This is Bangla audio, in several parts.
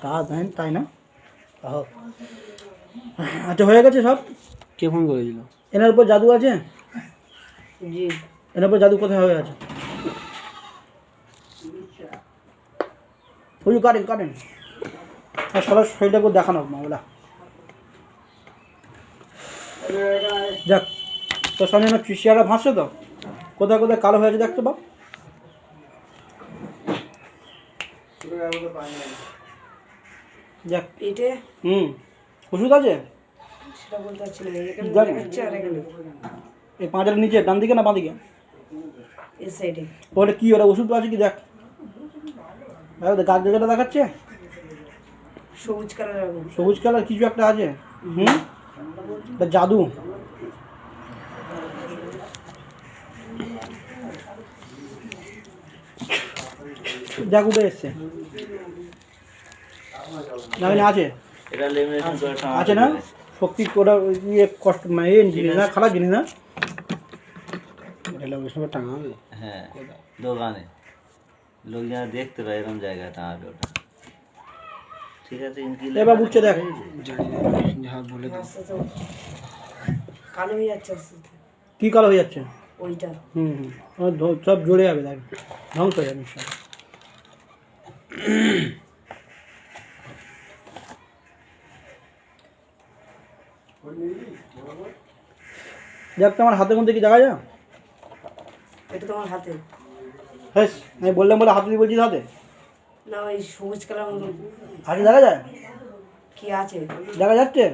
তা দেন তাই না? আচ্ছা হয়ে গেছে সব। কে ফোন করেছিল? এনার উপর জাদু আছে? জি এনার উপর জাদু কোথায় হয়ে আছে? হুজুর কাটেন কাটেন, আর সবার শরীরটা করে দেখানো মামলা। যাক, তোর সামনে না চেয়ারটা ভাসছে তো, কোথায় কোথায় কালো হয়ে আছে দেখতে পাও। যাক পেটে ওষুধ আছে? সেটা বলতে পারছি না, এখানে যাক। দেখাচ্ছে আর এখানে এই পাঁচের নিচে ডান দিকে না বাঁ দিকে? এই সাইডে। ওটা কি, ওটা ওষুধ আছে কি দেখ। গাছ যেটা দেখাচ্ছে সবুজ কালার আগুন। সবুজ কালার কিছু একটা আছে। এটা জাদু। যাক উঠে এসছে না আছে? এটা লেমিনেশন করে আছে না শক্তি, ওটা ইয়ে কষ্ট মানে এই জিনিস না, খারাপ জিনিস না। এটা লেমিনেশন করে টাঙা হবে? হ্যাঁ, দোকানে লোক যেন দেখতে পায় এরকম জায়গায় টাঙাবে ওটা। ঠিক আছে, এবার বুঝছে দেখ। জানি না, যা বলে দাও। আস্তে আস্তে কালো হয়ে যাচ্ছে আস্তে আস্তে কি কালো হয়ে যাচ্ছে? ওইটা। সব জড়ে যাবে, দেখ ধ্বংস হয়ে যাবে নিশ্চয়। দেখ তো আমার হাতের মধ্যে কি দেখা যায়? এটা তোমার হাতে হ্যাঁ, আমি বললাম বলে হাতে দিয়ে বলছিস হাতে? না, ওই সবুজ কালার মতো হাতে দেখা যায়? কি আছে? দেখা যাচ্ছে?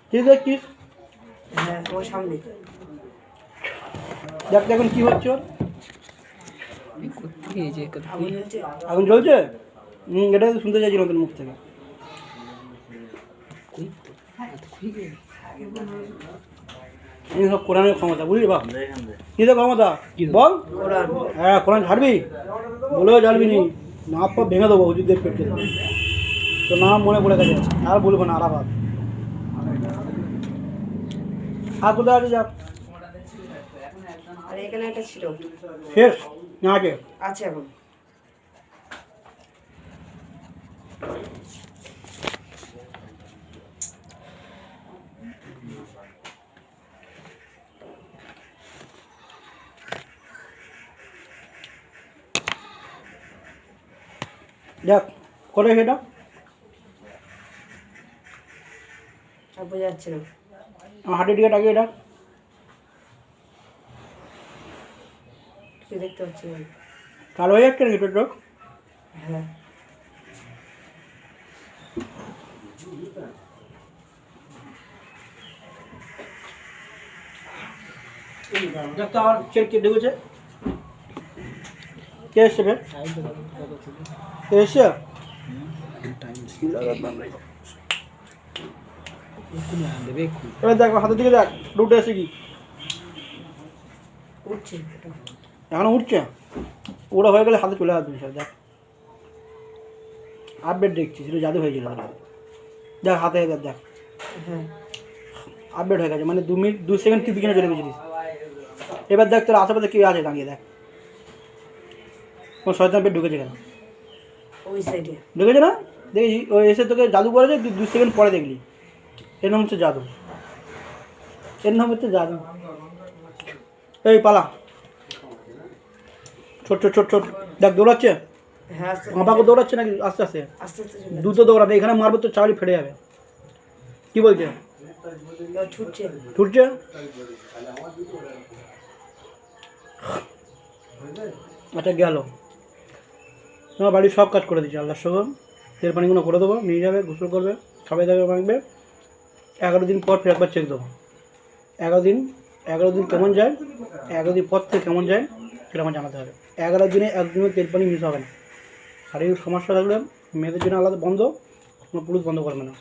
ঠিক দেখছিস? হ্যাঁ তোমার সামনে। দেখ এখন কি হচ্ছে ওর? আগুন জ্বলছে। আগুন জ্বলছে? এটা শুনতে চাইছিলাম তোর মুখ থেকে। এই সব কোরআনের ক্ষমতা, বুঝলি বাপ? কি তো ক্ষমতা বল? কোরআন। হ্যাঁ কোরআন ছাড়বি, বলেও ছাড়বি নি, না পা ভেঙে দেবো হুজুরদের পেটকে দেবো। তো নাম মনে পড়ে গেছে, আর বলবো না আরাবাদ। আর কোথায় আছে যাক? আর এখানে একটা ছিল, শেষ না আছে? আছে এখন। যাক করে সেটা আর বোঝা যাচ্ছে না। আমার হাটের দিকে টাকিয়ে এটা কিছু দেখতে পাচ্ছি না। কালো হয়ে যাচ্ছে নাকি তোর চোখ? হ্যাঁ দেখ তো আমার কে ঢুকেছে, কে এসছে ফের? কে এসছে? এবার দেখ হাতের দিকে দেখ, রুটে এসে কি উঠছে এখনো উঠছে? ওরা হয়ে গেলে হাতে চলে আসবে সব। দেখ আপডেট দেখছিস, এটা জাদু হয়েছিল। দেখ হাতে দেখ, দেখ হ্যাঁ আপডেট হয়ে গেছে, মানে 2 মিনিট 2 সেকেন্ড তুই পিছনে চলে গেছিলিস। এবার দেখ তোর আশেপাশে কে আছে দাঁড়িয়ে, দেখ কোনো শয়তান পেট ঢুকেছে কেন? ওই সাইডে ঢুকেছে না? দেখি ও এসে তোকে জাদু করেছে, 2 সেকেন্ড পরে দেখলি। এর নাম হচ্ছে জাদু, এর নাম হচ্ছে জাদু। এই পালা, ছোট ছোট ছোট ছোট দেখ দৌড়াচ্ছে। হ্যাঁ আস্তে আমাকে দৌড়াচ্ছে নাকি আস্তে আস্তে? আস্তে আস্তে চলে দ্রুত দৌড়াবে, এখানে মারবে তো চাবি ফেটে যাবে। কি বলছে? ছুটছে। ছুটছে? আচ্ছা গেল, তোমার বাড়ির সব কাজ করে দিচ্ছে আল্লাহর সঙ্গে। তেল পানিগুলো করে দেবো, নিয়ে যাবে, গোসল করবে, খাবে দাবে, মাখবে। 11 দিন পর ফের একবার চেক দেবো। 11 দিন কেমন যায়, 11 দিন পর থেকে কেমন যায় সেটা আমার জানাতে হবে। 11 দিনে একদিনও তেল পানি মিস হবে না। শারীরিক সমস্যা থাকলে মেয়েদের জন্য আলাদা বন্ধ, কোনো পুরুষ বন্ধ করবে না।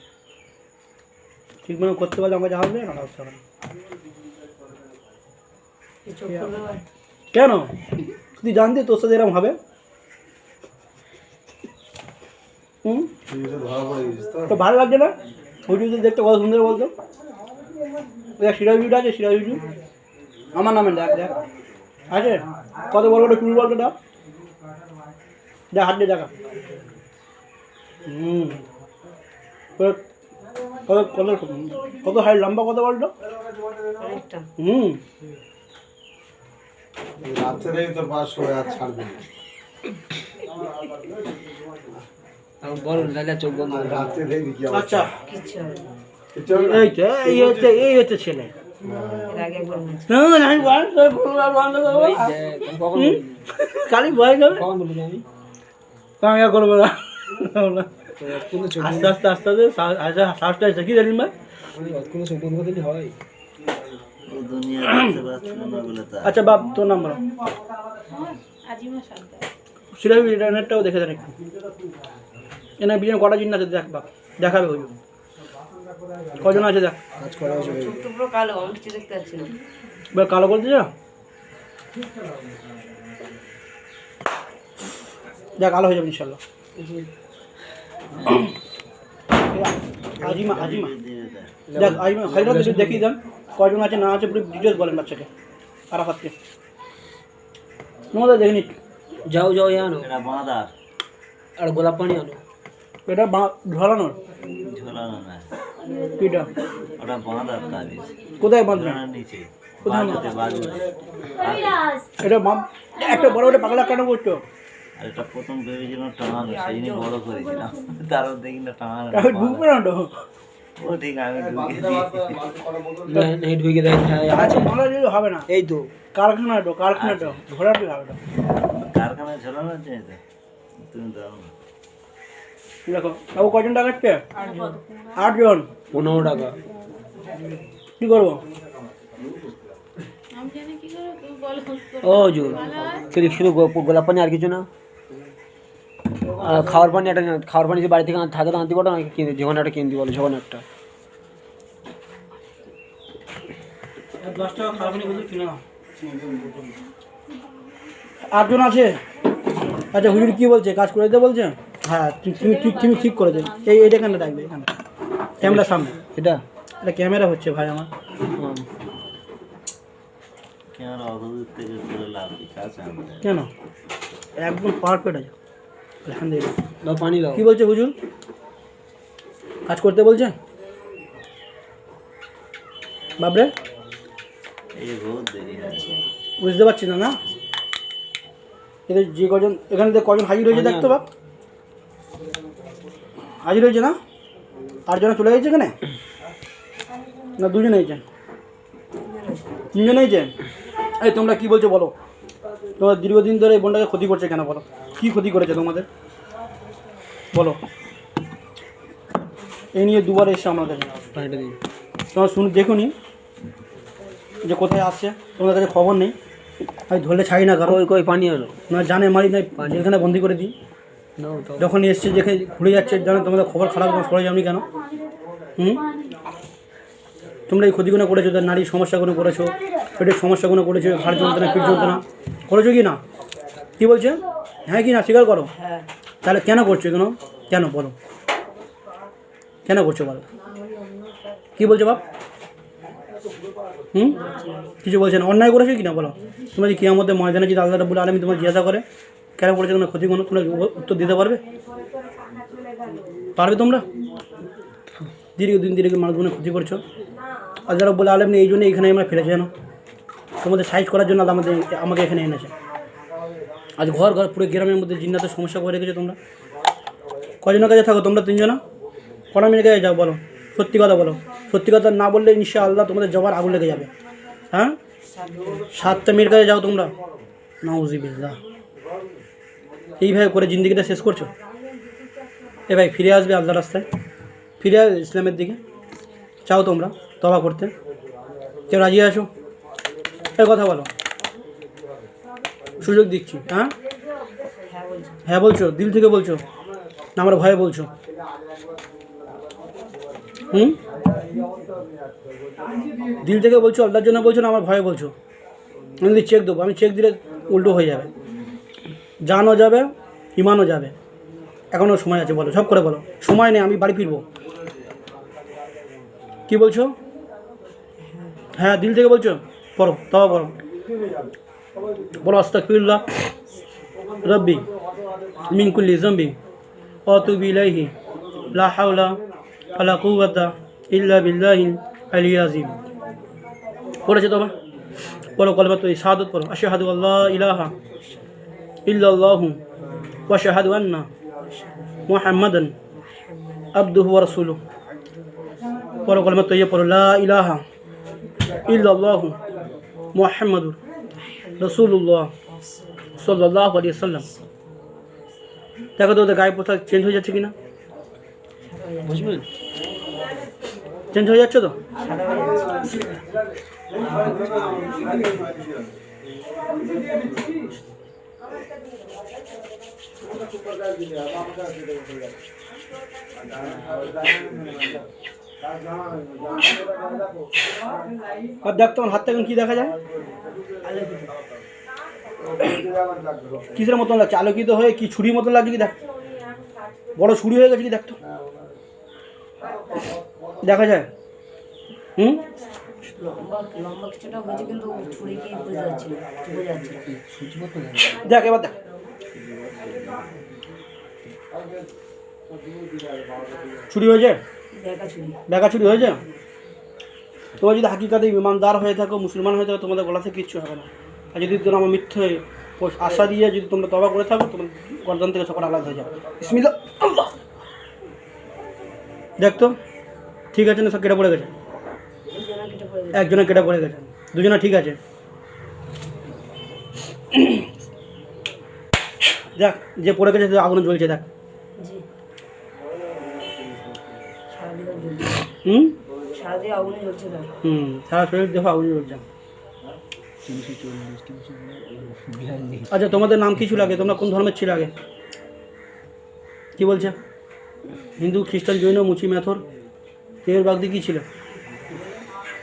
ঠিক মতো করতে পারলে আমাকে যা হবে না করতে হবে না। কেন তুই জানতি তোর সাথে এরকম হবে? তো ভালো লাগছে না? হুজুর দেখতে কত সুন্দর বলতো। দেখ সিরাজ হুজুর আছে, সিরাজ হুজুর আমার নামে দেখ, দেখ আছে কত বড় বড় চুল বলতো, দেখ হাত দিয়ে দেখা। হুম কত কত কত হাইট লম্বা কত বলতো? অনেকটা। হুম রাত্রেই তো 500 আর ছাড়বে না। বল দাদা চোখ বন্ধ করে। রাত্রে দেখি কি আচ্ছা কিচ্ছু হবে না। এই হচ্ছে ছেলে। এর আগে একবার বলছি। না না আমি বন্ধ করবো খালি ভয় যাবে আমি আর করবো না আস্তে আস্তে আস্তে আস্তে শ্বাসটা এসে কি জানি ভাই। ও দুনিয়া দেখতে পাচ্ছিল না বলে তা। আচ্ছা বাপ তোর নাম বলো। সেটা নেটটাও দেখে দেন একটু। এনার বিরিয়ানি কটা জিনিস আছে দেখ বাপ, দেখাবে ওই কজন আছে দেখ। কাজ করা হয়েছে চোখটা পুরো কালো, আমি কিছু দেখতে পাচ্ছি না। এবার কালো বলতে যা দেখ কালো হয়ে যাবে ইনশাল্লাহ। আজিমা আজিমা দেখ আজিমা হাইরা দেখিয়ে দেন কজন আছে না আছে পুরো ডিটেলস বলেন বাচ্চাকে আরাফাতকে। তোমাদের দেখে নি যাও যাও আনো এটা বাঁধার, আর গোলাপ পানি আনো। এটা ঝরানোর ঝোলানো না, কিটা ওটা বাঁধার তাবিজ। কোথায় বাঁধবে? ঝোলানোর নিচে কোথায় বাজুতে বাজুতে। এটা একটা বড় বড় পাগলা কেন করছো? আর এটা প্রথম ভেবেছিলাম টাঙানো, সেই জন্য বড় করেছিলাম, তারপর দেখি না টাঙানো। আমি ঢুকবে না তো ও ঠিক আমি ঢুকে দিই। এই ঢুকে দেখ আছে মালা দিলে হবে না, এই তো কারখানাটা ঘোরাতে হবে না। কারখানায় ঝোলানো আছে তো, তুমি দাও না। দেখো বাবু কজন টাকা কাটছে? 8 জন। 15 টাকা। কি করবো? ও জো তুই শুধু গোলাপ পানি আর কিছু না? খাওয়ার পানি একটা, খাওয়ার পানি যে বাড়ি থেকে থাকে তো আনতে পারো না, কিনে যখন একটা কিনতে বলো যখন একটা। 10 টাকা খারাপ নেই বলতে কিনা 8 জন আছে। আচ্ছা হুজুর কি বলছে, কাজ করে দিতে বলছে? হ্যাঁ তুমি ঠিক করেছো। এইটা এখানে রাখবে, এখানে ক্যামেরার সামনে। এটা ক্যামেরা হচ্ছে ভাই আমার। ক্যামেরা অত দূর থেকে করে লাভ কি, কাছে আনতে কেন একদম পারফেক্ট আছে আলহামদুলিল্লাহ। দাও পানি দাও। কি বলছে হুজুর, কাজ করতে বলছে বাবরে? এই বহুত দেরি আছে। বুঝতে পারছি না না এদের যে কজন এখানে কজন হাজির হয়েছে দেখতো বাপ, হাজির হয়েছে না? 8 জন চলে গেছে এখানে না 2 জন হয়েছেন? 3 জন হয়েছেন। এই তোমরা কি বলছো বলো? তোমার দীর্ঘদিন ধরে এই বোনটাকে ক্ষতি করছে কেন বলো? কি ক্ষতি করেছে তোমাদের বলো? এই নিয়ে 2বার এসছে আমার কাছে। পানিটা দিন। তোমরা দেখুনি যে কোথায় আসছে, তোমাদের কাছে খবর নেই। আমি ধরলে ছাড়ি না, কারণ কই পানি আনো। না জানে মারি নাই, এখানে বন্দি করে দিই। নাও তো। যখন এসছে যেখানে ঘুরে যাচ্ছে জানো, তোমাদের খবর খারাপ সরে যাওনি কেন? তোমরা এই ক্ষতিগুলো করেছো, তার নারীর সমস্যাগুলো করেছো, পেটের সমস্যাগুলো করেছো, ঘাড় যন্ত্রণা পিঠ যন্ত্রণা করেছো কি না? কী বলছে? হ্যাঁ কি না স্বীকার করো। হ্যাঁ, তাহলে কেন করছো কেন? কেন বলো, কেন করছো বলো? কী বলছো বাপ? কিছু বলছে না, অন্যায় করেছো কি না বলো? তোমরা যে কিয়ামতের ময়দানে যদি আল্লাহ রাব্বুল আলামিন তোমার জিজ্ঞাসা করে কেন করেছো কোনো ক্ষতি কোনো, তোমরা উত্তর দিতে পারবে? পারবে তোমরা? দীর্ঘদিন মানুষগুলো ক্ষতি করছো। আল্লাহ রাব্বুল আলামিন এই জন্য এখানে আমরা ফেলেছে জানো, তোমাদের সাইজ করার জন্য আল্লাহ আমাকে এখানে এনেছে। আজ ঘর পুরো গ্রামের মধ্যে জিন্নাতের সমস্যা করে রেখেছো তোমরা। কজনের কাছে থাকো তোমরা? 3 জনা। কটা মিনিট কাছে যাও বলো, সত্যি কথা বলো। সত্যি কথা না বললে ইনশাআল্লাহ তোমাদের জবার আগুন লেগে যাবে। হ্যাঁ 7টা মিনিট কাছে যাও তোমরা। নাউযুবিল্লাহ, এইভাবে করে জিন্দিগিটা শেষ করছো। এ ভাই ফিরে আসবে আল্লাহর রাস্তায়, ফিরে আসবে ইসলামের দিকে। চাও তোমরা তওবা করতে? কেউ রাজি আছো? এই কথা বলো, সুযোগ দিচ্ছি। হ্যাঁ হ্যাঁ বলছি। হ্যাঁ বলছো, দিল থেকে বলছো না আমার ভয়ে বলছো? দিল থেকে বলছো, আল্লাহর জন্য বলছো না আমার ভয়ে বলছো? আমি যদি চেক দেবো, আমি চেক দিলে উল্টো হয়ে যাবে, জানও যাবে ইমানও যাবে। এখনও সময় আছে, বলো সব করে বলো। সময় নেই, আমি বাড়ি ফিরবো। কি বলছো? হ্যাঁ দিল থেকে বলছো? পড়ো তওবা করো, বলো আস্তাগফিরুল্লাহ রব্বি মিন কুল্লি যামবি ওয়া আতুবু ইলাইহি লা হাওলা ওয়ালা কুওয়াতা ইল্লা বিল্লাহিল আলিয়্যিল আযীম। পড়েছে তো আবার? পড়ো কলেমাত শাহাদাত পড়ো। আশহাদু আল্লা ইলাহা ইল্লাল্লাহু ওয়া আশহাদু আন্না মুহাম্মাদান আবদুহু ওয়া রাসূলুহু। পড়ো কলেমাত পড়ো লা ইলাহা ইল্লাল্লাহু মুহাম্মাদুর রাসূলুল্লাহ সাল্লাল্লাহু আলাইহি ওয়াসাল্লাম। দেখো তো ওদের গায়ে পোশাক চেঞ্জ হয়ে যাচ্ছে কিনা? বুঝবেন? চেঞ্জ হয়ে যাচ্ছে তো? সাদা হয়ে যাচ্ছে। আর দেখ তোমার হাত থেকে কি দেখা যায়? কিসের মতন লাগছে? আলোকিত হয়ে কি ছুরির মতন লাগছে কি? দেখ বড় ছুরি হয়ে গেছে কি? দেখ তো, দেখা যায়? লম্বা লম্বা কিছুটা হয়েছে কিন্তু ছুরি কি বোঝা যাচ্ছে না, বোঝা যাচ্ছে না। দেখ এবার দেখ, ছুরি হয়েছে, দেখা ছুরি। দেখা ছুরি হয়েছে। তোমরা যদি হাকিকাতে ইমানদার হয়ে থাকো, মুসলমান হয়ে থাকো, তোমাদের গলা থেকে কিচ্ছু হবে না। আর যদি তোমরা আমার মিথ্যে আশা দিয়ে যদি তোমরা তওবা করে থাকো, তোমার গর্দান থেকে সকল আলাদা হয়ে যাবে। বিসমিল্লাহ, আল্লাহ। দেখ তো ঠিক আছে না? সব কেটে পড়ে গেছে, দুজনে কেটে পড়ে গেছে। একজনে কেটে পড়ে গেছে, দুজনে ঠিক আছে। দেখ যে পড়ে গেছে আগুন জ্বলছে, দেখ। জি, সারাদিন জ্বলছে, সারাদিন আগুনে জ্বলছে তার। সারা শরীর দেখো আগুন জ্বলছে। আচ্ছা তোমাদের নাম কিছু লাগে? তোমরা কোন ধর্মের ছিল আগে? কি বলছে? হিন্দু, খ্রিস্টান, জৈন, মুচি, মেথর, তের বাগদি কী ছিল?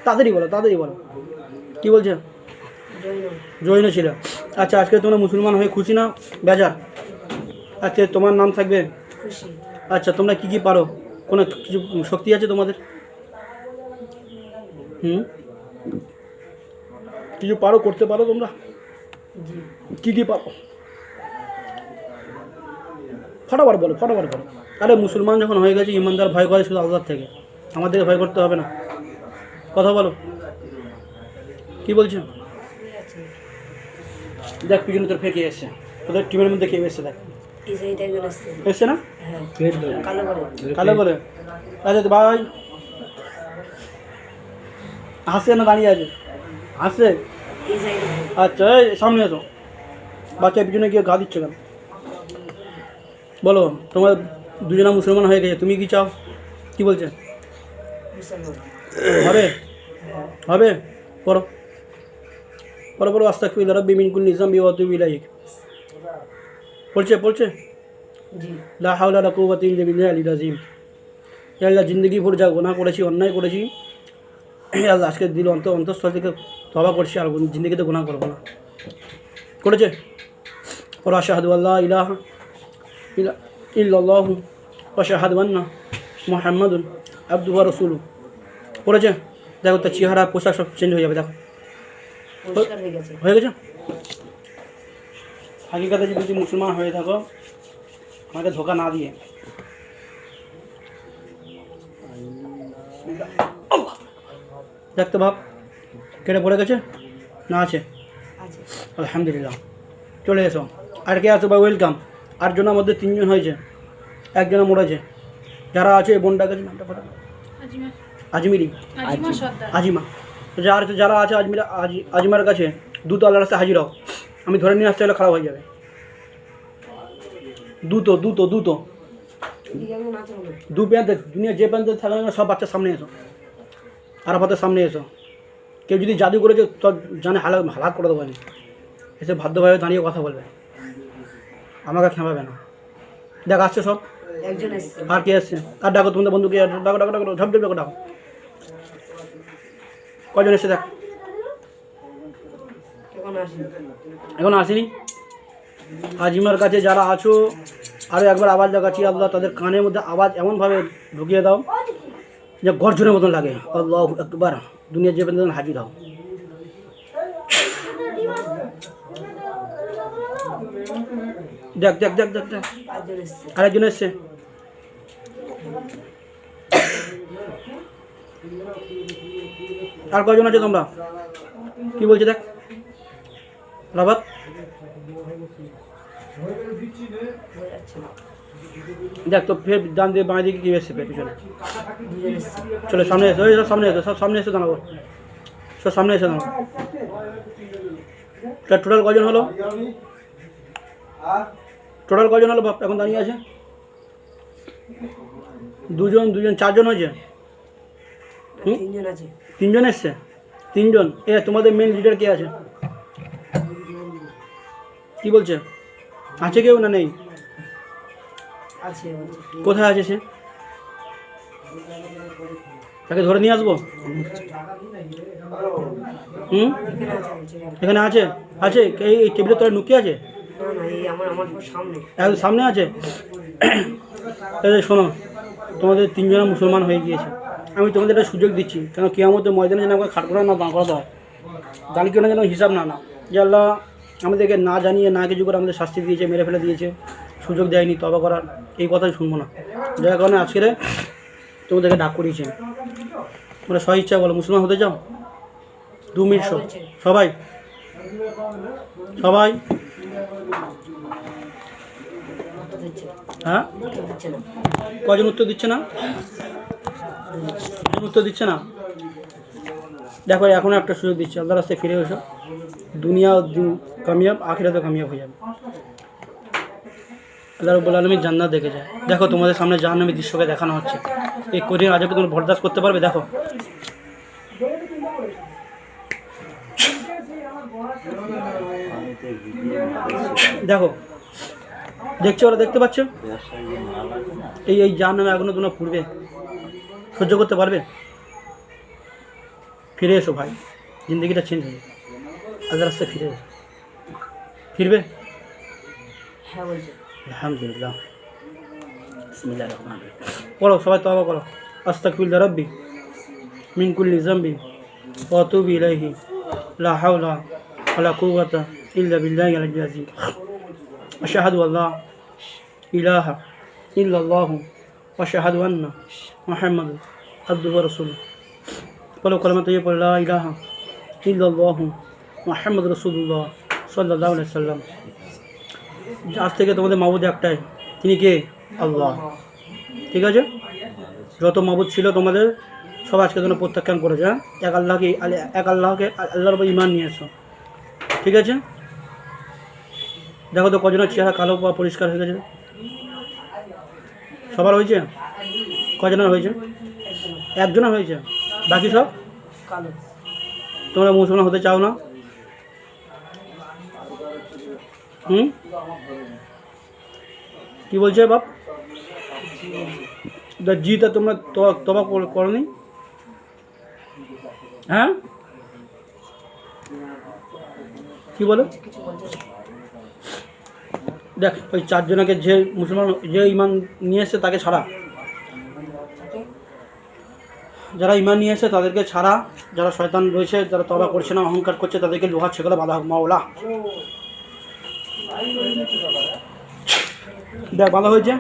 তাড়াতাড়ি বলো, তাড়াতাড়ি বলো। কি বলছে? জৈন। জৈন ছিল। আচ্ছা আজকে তোমরা মুসলমান হয়ে খুশি না বেজার? আজকে তোমার নাম থাকবে খুশি। আচ্ছা তোমরা কি কি পারো? কোনো কিছু শক্তি আছে তোমাদের? কিছু পারো, করতে পারো তোমরা? জি। কি কি পারো? ফটাফট বলো, ফটাফট বলো। আরে মুসলমান যখন হয়ে গেছে, ইমানদার ভয় করে শুধু আল্লাহর থেকে, আমাদেরকে ভয় করতে হবে না। কথা বলো, কি বলছো? দেখ পিছনে তোর ফেঁকে এসছে, তোদের টিমের মধ্যে কে এসছে? দেখ এই সাইডে একজন আসছে। এসছে না? হ্যাঁ, কালো করে। কালো করে। আচ্ছা তো ভাই হাসছে না দাঁড়িয়ে আছে? হাসছে। এই সাইডে। আচ্ছা এই সামনে এসো। বাচ্চার পিছনে গিয়ে গা দিচ্ছে কেন? বলো, তোমার দুজনা মুসলমান হয়ে গেছে, তুমি কি চাও? কি বলছে? মুসলমান। হবে? হবে? পড়ো পড়ো পড়ো। আস্তাগফিরুল্লাহ রাব্বি মিন কুল্লি যামবি ওয়া আতুবু ইলাইহি। পড়ছে পড়ছে। জি। লা হাওলা ওয়ালা কুওয়াতা ইল্লা বিল্লাহিল আযীম। হে আল্লাহ, জিন্দগি ভর যা গুনাহ করেছি, অন্যায় করেছি, হে আল্লাহ আজকে দিল অন্তঃস্থল থেকে তওবা করছি, আর জিন্দগিতে গুনাহ করবো না। করেছে? পড়ো আশহাদু আল্লা ইলাহা ইল্লাল্লাহু ওয়া আশহাদু আন্না মুহাম্মাদুন আবদুহু ওয়া রাসূলুহু। পড়েছে? দেখো তার চেহারা পোশাক সব চেঞ্জ হয়ে যাবে। দেখো পরিষ্কার হয়ে গেছে। হয়ে গেছে। হাকিকাতে যদি মুসলমান হয়ে থাকো, আমাকে ধোকা না দিয়ে, দেখতে ভাব কেটে পড়ে গেছে না আছে? আছে। আলহামদুলিল্লাহ। চলে এসো। আর কে আছে ভাই? ওয়েলকাম। 8 জনের মধ্যে 3 জন হয়েছে, একজনে মরেছে। যারা আছে বোনটা কাছে নামটা ফটো, আজমিরি, আজিমা। তো যারা আছে আজিমার কাছে দ্রুত আল্লাহর কাছে হাজির হও। আমি ধরে নিয়ে আসতে হলে খারাপ হয়ে যাবে। দ্রুত দ্রুত দ্রুত। এদিকে একজন আছে মনে হয়। দু প্যান্তে দুনিয়া যে প্যান্তে থাকে না, সব বাচ্চার সামনে এসো, আরাফাতের সামনে এসো। কেউ যদি জাদু করেছে তো জানে হালাক করে দেবো আমি। এসে ভাদ্যভাবে দাঁড়িয়ে কথা বলবে, আমাকে খেমাবে না। দেখ আসছে সব। একজন এসছে। আর কে আসছে? আর ডাকো তোমাদের বন্ধুকে, ডাকো ডাকো ডাকো, ঝপ ঝপ ডাকো ডাকো। কজন এসছে দেখ? এখন আসি। এখন আসেনি। আজিমার কাছে যারা আছো, আরও একবার আওয়াজ লাগাচ্ছি, আল্লাহ তাদের কানের মধ্যে আওয়াজ এমনভাবে ঢুকিয়ে দাও যে গর্জনের মতন লাগে। আল্লাহু আকবার। দুনিয়া যে পর্যন্ত হাজির হও। দেখ দেখ দেখ দেখ দেখ, একজন এসছে। আরেকজন এসছে। আর কজন আছে তোমরা? কি বলছে দেখ রাবাত, বোঝা যাচ্ছে না। দেখ তো ফের ডান দিয়ে বাঁ দিকে কি এসছে ফের পিছনে। দুজন এসছে। চলো সামনে এসো, এই সব সামনে এসো, সব সামনে এসে দাঁড়াবো, সব সামনে এসে দাঁড়াবো। টোটাল কজন হলো? টোটাল কজন হলো বাপ এখন দাঁড়িয়ে আছে? দুজন দুজন, চারজন হয়েছে। হুম? তিনজন আছে। তিনজন এসছে, তিনজন। এ তোমাদের মেন লিডার কে আছে? কি বলছে? আছে কেউ না নেই? আছে বলছে। কোথায় আছে সে? তাকে ধরে নিয়ে আসবো? হুম, এখানে আছে বলছে। এখানে আছে, আছে এই টেবিলের তলায় লুকিয়ে আছে, না না, এই আমার পুরো সামনে। একদম সামনে আছে। এই শোনো, তোমাদের তিনজনা মুসলমান হয়ে গিয়েছে, আমি তোমাদের একটা সুযোগ দিচ্ছি, কেন কিয়ামতের ময়দানে যেন আমাকে খাট করা না দাঁড় করাতে হয়, দাঁড়িয়ে কেন যেন হিসাব না যে আল্লাহ আমাদেরকে না জানিয়ে না কিছু করে আমাদের শাস্তি দিয়েছে, মেরে ফেলে দিয়েছে, সুযোগ দেয়নি তবা করার, এই কথাই শুনবো না। যার কারণে আজকের তোমাদেরকে ডাক করিয়েছে। তোমরা স্ব ইচ্ছা বলো মুসলমান হতে চাও? 2 মিনিট সবাই সবাই উত্তর দিচ্ছে। হ্যাঁ, উত্তর দিচ্ছে না। কজন উত্তর দিচ্ছে না? উত্তর দিচ্ছে না। দেখো এখনো একটা সুযোগ দিচ্ছে, আল্লাহ রাস্তায় ফিরে এসো, দুনিয়া কামিয়াব, আখিরাতে কামিয়াব হয়ে যাবে। আল্লাহ রাব্বুল আলামিন জান্নাত দেখে যায়। দেখো তোমাদের সামনে জাহান্নামী দৃশ্যকে দেখানো হচ্ছে, এই কঠিন আজকে তোমরা বরদাস্ত করতে পারবে? দেখো আমি তো ভিডিও দেখছি, দেখো, দেখছো ওরা, দেখতে পাচ্ছ ব্যবসায় যে মাল আছে না, এই জাহান্নামে আগুনে তোমরা পুড়বে, সহ্য করতে পারবে? ফিরে এসো ভাই, জিন্দগিটা চেঞ্জ হয়ে যাবে, আল্লাহ রাস্তায় ফিরে এসো। ফিরবে? হ্যাঁ বলছে। আলহামদুলিল্লাহ, বিসমিল্লাহির রহমানির রহিম। পড়ো সবাই, তওবা করো। আস্তাগফিরুল্লাহ রাব্বি মিন কুল্লি যামবি ওয়া আতুবু ইলাইহি লা হাওলা ওয়ালা কুওয়াতা ইল্লা বিল্লাহিল আলিয়্যিল আযীম। আশহাদু আল্লা ইলাহা ইল্লাল্লাহু ওয়া আশহাদু আন্না মুহাম্মাদান আবদুহু ওয়া রাসূলুহু। বলো কালেমা তাইয়্যিবা, পড়ো লা ইলাহা ইল্লাল্লাহু মুহাম্মাদুর রাসূলুল্লাহ সাল্লাল্লাহু আলাইহি সাল্লাম। আজ থেকে তোমাদের মাবুদ একটাই, তিনি কে? আল্লাহ। ঠিক আছে, যত মাবুদ ছিল তোমাদের সব আজকে তোমরা প্রত্যাখ্যান করেছে। হ্যাঁ, এক আল্লাহকে আল্লাহর উপর ঈমান নিয়ে এসো। ঠিক আছে, দেখো তো কজনের চেহারা কালো বা পরিষ্কার হয়ে গেছে? সবার হয়েছে? কজনের হয়েছে? একজনের হয়েছে, বাকি সব কালো। তোমরা মুসলমান হতে চাও না? কি বলছে বাপ? জিটা তোমরা তবা করনি? হ্যাঁ, কি বলো? কিছু বলছে না। দেখ ওই চারজনকে যে মুসলমান, যে ইমান নিয়ে এসছে তাকে ছাড়া, তাকে যারা ইমান নিয়ে এসছে তাদেরকে ছাড়া, যারা শয়তান রয়েছে, যারা তবা করছে না, অহংকার করছে, তাদেরকে লোহার ছেগলে বাধা হোক মাওলা। দেখ বাধা হয়েছে,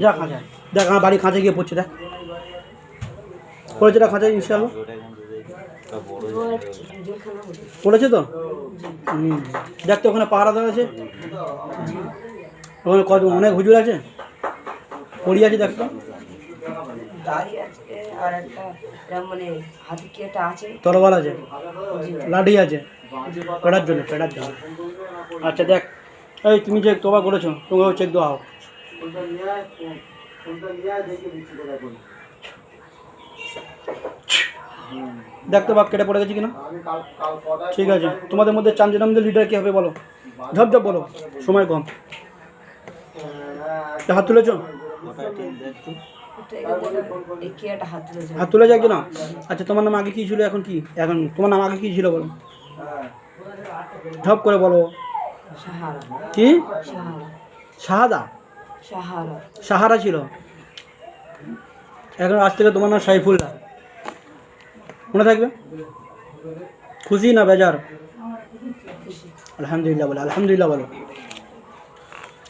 যা খাঁচায়, দেখ আমার বাড়ি খাঁচে গিয়ে পড়ছে, দেখ পড়েছে, না খাঁচায় ইনশাআল্লাহ ওটা এখান থেকে একটা বড় জেলখানা হতো। পড়েছে তো। দেখ তো ওখানে পাহারাদার আছে, ওখানে কত অনেক হুজুর আছে, পড়ি আছে, দেখ তো। দাড়ি আছে আর একটা এরম মানে হাতে কি একটা আছে। তরোয়াল আছে, জি। লাঠি আছে, পেড়ার জন্য, পেড়ার জন্য। আচ্ছা দেখ, এই তুমি যে তোবা করেছো, তোমাকেও চেক দেওয়া হোক। দেখতে বাপ কেটে পড়ে গেছি কিনা? ঠিক আছে, তোমাদের মধ্যে চামজের লিডার কে হবে বলো? ঝপঝপ বলো, সময় কম। হাত তুলেছো? ওটা ঠিক দেখতো, এটা এখানে এই কি একটা হাত তুলেছে। হাত তুলে যায় কিনা? আচ্ছা তোমার নাম আগে কী ছিল, এখন কি? এখন তোমার নাম আগে কী ছিল বলো, ঝপ করে বলো। সাহারা। কি? সাহারা। শাহাদা? সাহারা। সাহারা ছিল, এখন আজ থেকে তোমার নাম সাইফুল্লাহ। মনে থাকবে? খুশি না বেজার? আলহামদুলিল্লাহ বলো, আলহামদুলিল্লাহ বলো।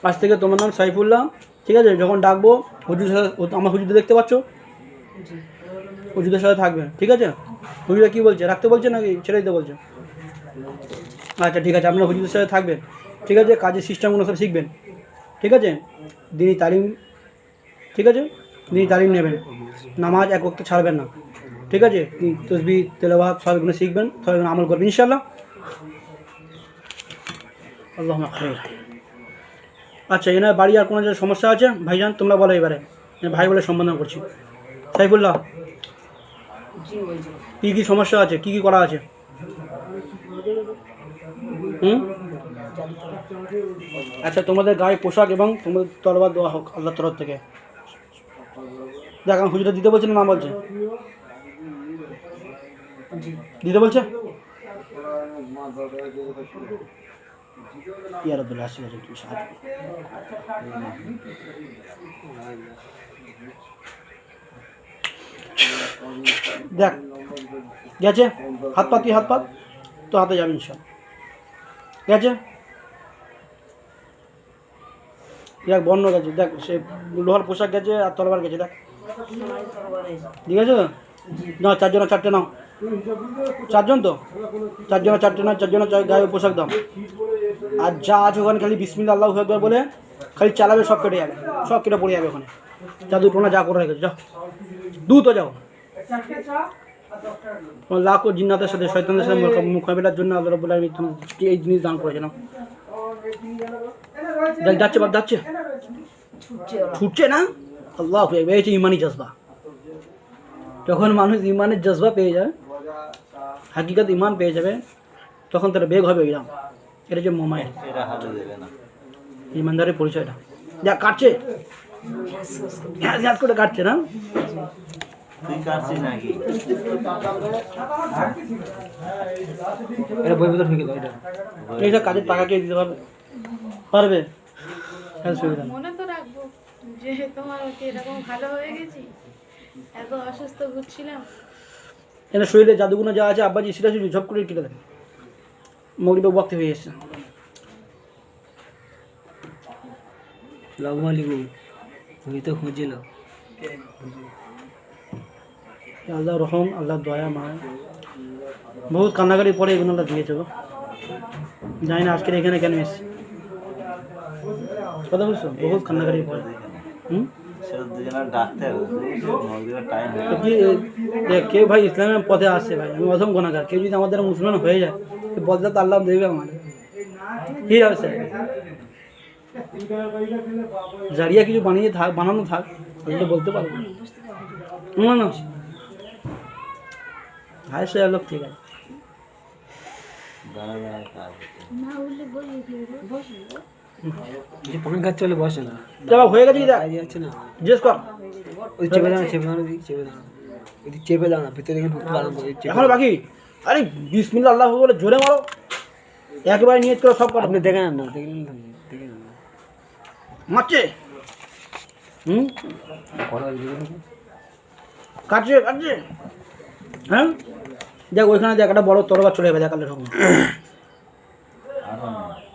আজ থেকে তোমার নাম সাইফুল্লাহ, ঠিক আছে? যখন ডাকবো হুজুরের সাথে, আমার হুজুরদের দেখতে পাচ্ছ, জি হুজুরদের সাথে থাকবে, ঠিক আছে? হুজুরা কী বলছে, রাখতে বলছে নাকি ছেড়ে দিতে বলছে? আচ্ছা ঠিক আছে, আপনারা হুজুরদের সাথে থাকবেন, ঠিক আছে? কাজের সিস্টেমগুলো সব শিখবেন, ঠিক আছে? দিনই তালিম, ঠিক আছে? দিনই তালিম নেবেন, নামাজ এক ওয়াক্ত ছাড়বেন না, ঠিক আছে? তসবিহ তেলাওয়াত সব এগুলো শিখবেন, সব এগুলো আমল করবেন ইনশাআল্লাহ। আল্লাহুম্মা খাইর। আচ্ছা, এনার বাড়ি আর কোনো যে সমস্যা আছে ভাইজান তোমরা বলো এবারে, ভাই বলে সম্বোধন করছি। সাইফুল্লাহ, জি বলছি কী কী সমস্যা আছে, কী কী করা আছে? আচ্ছা, তোমাদের গায়ে পোশাক এবং তোমাদের তরবার দেওয়া হোক আল্লাহর তরফ থেকে। দেখ আমার হুজুরা দিতে বলছে না বলছে? জি দিতে বলছে? ইয়ার আব্দুল্লাহ আসি আছে একটু সাহায্য। দেখ গেছে, হাত পা, তুই হাত পা, তো হাতে যাবে ইনশাল্লাহ। গেছে, দেখ বর্ণ গেছে, দেখ সে লোহার পোশাক গেছে আর তরবার গেছে, দেখ সোনালি তরবার এসে ঠিক আছে তো? না, চারজন চারটে নাও, চারজন তো, চারজন চারটে নাও, চারজন গায়ে পোশাক দাও। আর যা আছে ওখানে খালি বিসমিল্লাহ আল্লাহু আকবার বলে খালি চালাবে, সব কেটে যাবে, সব কেটে পড়ে যাবে ওখানে। জাদু টোনা যা করে রেখেছে, যাও দ্রুত যাও। তোমার লাখো জিন্নাতের সাথে শয়তানদের সাথে মোকাবিলার জন্য আল্লাহ রাব্বুল আলামিন তোমাকে এই জিনিস দান করেছে না। দেখ যাচ্ছে, বাপ যাচ্ছে, ছুটছে ওরা ছুটছে না? আল্লাহ হচ্ছে ইমানি জজবা। যখন মানুষ ইমানের জজবা পেয়ে যায়, হাকিকত ইমান পেয়ে যাবে, তখন তার বেগ হবে ইরাম। এটা যে মোমায়ের এটা হাতে দেবে না। ইমানদারের পরিচয়টা। যা কাটছে, হ্যাঁ করে কাটছে না? তুই কাটছিস নাকি? এটা বই ভিতর ঢুকে দাও এটা। এইসব কাজের টাকা কে দিতে পারবে? পারবে? হ্যাঁ, সুবিধা নেই। মনে তো রাখবো যে তোমার হচ্ছে এরকম ভালো হয়ে গেছি, এত অসুস্থ ঘুরছিলাম। এটা শরীরে জাদুগুলো যা আছে আব্বাজি সেটা শুধু ঝপ করে কেটে দেবে। মগরিবে ওয়াক্ত হয়ে এসছে। আসসালামু আলাইকুম। তুমি তো খুঁজছিল। আল্লাহ রহম, আল্লাহ দয়া মায়, বহুত কান্নাকাটি পরে এগুলো আল্লাহ দিয়েছে গো। জানি না আজকের এখানে কেন এসছি, কথা বলছো? বহুত কান্নাকাটি পরে। সেটা দুজনের ডাকতে হবে, মগরিবের টাইম হয়ে তো কি দেখ, কেউ ভাই ইসলামের পথে আসছে ভাই, আমি অধম গুনাহগার, কেউ যদি আমাদের মুসলমান হয়ে যায় বদলা তো আল্লাহ দেবে আমার। কি হবে স্যার, জারিয়া কিছু বানিয়ে থাক, বানানো থাক, এগুলো বলতে পারবো না। না হায় সে লোক, ঠিক আছে। দাঁড়া দাঁড়া কাজ হচ্ছে। যে পান খাচ্ছে বলে বসে না। যাবা হয়ে গেছে, দেখ কাজে যাচ্ছে না। জিজ্ঞেস কর। ওই চেপে দাও না, চেপে দাও না, চেপে দাও না। ওই চেপে দাও না, ভিতরে দেখে ঢুকতে পারো না। এখনো বাকি? আরে বিসমিল্লাহ আল্লাহ বলে জোরে মারো, একবারে নিয়ত করে সব কাটো। আপনি দেখে নেন না, দেখে নেন না। মারছে, কাটছে কাটছে, হ্যাঁ দেখ ওইখানে দেখ একটা বড় তরবার চলে যাবে, দেখ আল্লাহ ঠকনা।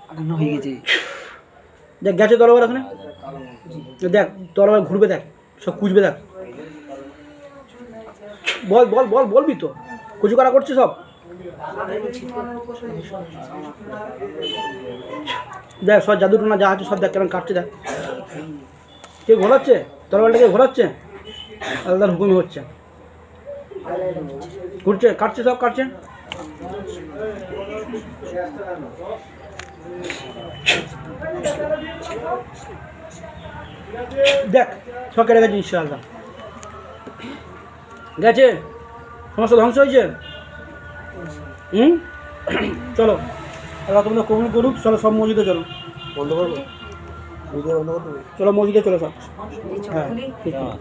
আটান্ন হয়ে গেছে। দেখ গেছে তরবার ওখানে, দেখ তরবার ঘুরবে, দেখ সব কুচবে, দেখ বল বল বল, বলবি তো, কুচু করা করছে সব। দেখ সব জাদু টোনা যা আছে সব দেখ কেমন কাটছে, দেখ কে ঘোরাচ্ছে তরবারটাকে, ঘোরাচ্ছে আল্লাহর হুকুমে হচ্ছে, ঘুরছে, কাটছে, সব কাটছে। দেখ সব কেটে গেছে ইনশাআল্লাহ, গেছে, সমস্ত ধ্বংস হয়েছে। চলো আল্লাহ তোমরা কবুল করুক। চলো সব মসজিদে চলো, বন্ধ করবো, চলো মসজিদে চলো সব। হ্যাঁ ঠিক আছে।